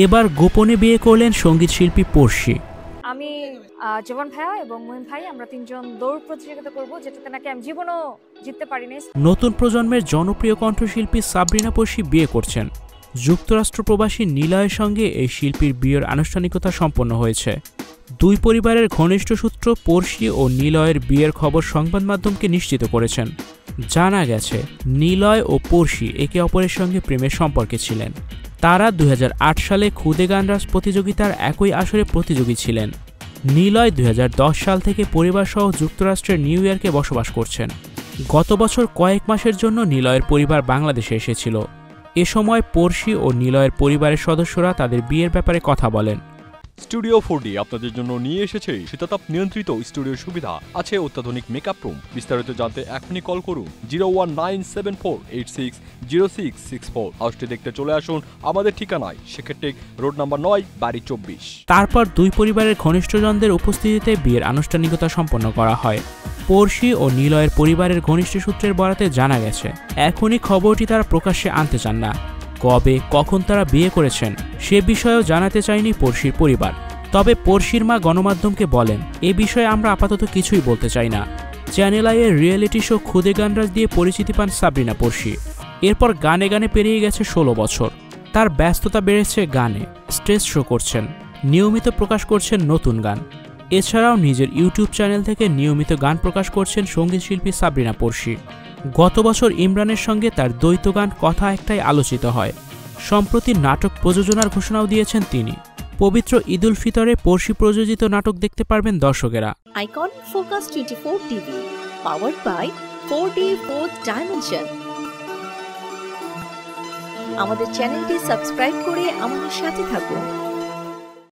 এবার গোপনে বিয়ে করলেন সঙ্গীত শিল্পী পড়শি। আমি জীবন ভাইয়া এবং মহিন ভাই আমরা তিনজন দৌড় প্রতিযোগিতা করব, যেটাতে নাকি আমি জীবনও জিততে পারিনি। নতুন প্রজন্মের জনপ্রিয় কণ্ঠশিল্পী সাবরিনা পড়শি বিয়ে করছেন। যুক্তরাষ্ট্র প্রবাসী নিলয়ের সঙ্গে এই শিল্পীর বিয়ের আনুষ্ঠানিকতা সম্পন্ন হয়েছে। দুই পরিবারের ঘনিষ্ঠ সূত্র পড়শি ও নিলয়ের বিয়ের খবর সংবাদ মাধ্যমকে নিশ্চিত করেছেন। জানা গেছে, নিলয় ও পড়শি একে অপরের সঙ্গে প্রেমের সম্পর্কে ছিলেন। তারা 2008 সালে খুদে গানরাজ প্রতিযোগিতার একই আসরে প্রতিযোগী ছিলেন। নিলয় 2010 সাল থেকে পরিবারসহ যুক্তরাষ্ট্রের নিউ ইয়র্কে বসবাস করছেন। গত বছর কয়েক মাসের জন্য নিলয়ের পরিবার বাংলাদেশে এসেছিল। এ সময় পড়শি ও নিলয়ের পরিবারের সদস্যরা তাদের বিয়ের ব্যাপারে কথা বলেন। স্টুডিও 4D আপনাদের জন্য নিয়ে এসেছে শীতাতাপ নিয়ন্ত্রিত স্টুডিওর সুবিধা, আছে অত্যাধুনিক মেকআপ রুম। বিস্তারিত জানতে এখনই কল করুন 01974860664। হাউসটি দেখতে চলে আসুন আমাদের ঠিকানায় শেখেরটেক রোড নাম্বার 9 বাড়ি 24। তারপর দুই পরিবারের ঘনিষ্ঠজনদের উপস্থিতিতে বিয়ের আনুষ্ঠানিকতা সম্পন্ন করা হয়। পড়শি ও নিলয়ের পরিবারের ঘনিষ্ঠ সূত্রের বরাতে জানা গেছে, এখনই খবরটি তারা প্রকাশ্যে আনতে চান না। কবে কখন তারা বিয়ে করেছেন সে বিষয়েও জানাতে চায়নি পড়শির পরিবার। তবে পড়শির মা গণমাধ্যমকে বলেন, এ বিষয়ে আমরা আপাতত কিছুই বলতে চাই না। চ্যানেল আইয়ের রিয়েলিটি শো খুদে গানরাজ দিয়ে পরিচিতি পান সাবরিনা পড়শি। এরপর গানে গানে পেরিয়ে গেছে 16 বছর। তার ব্যস্ততা বেড়েছে গানে, স্টেজ শো করছেন, নিয়মিত প্রকাশ করছেন নতুন গান। এছাড়াও নিজের ইউটিউব চ্যানেল থেকে নিয়মিত গান প্রকাশ করছেন সঙ্গীত শিল্পী সাবরিনা পড়শি। গত বছর ইমরানের সঙ্গে তার দ্বৈত গান কথা একটাই আলোচিত হয়। সম্প্রতি নাটক প্রযোজনার ঘোষণাও দিয়েছেন তিনি। পবিত্র ঈদ উল ফিতরে পড়শি প্রযোজিত নাটক দেখতে পারবেন দর্শকেরা। Icon focus 24 TV, powered by 4D Fourth Dimension। আমাদের চ্যানেলটি সাবস্ক্রাইব করে আমাদের সাথে থাকুন।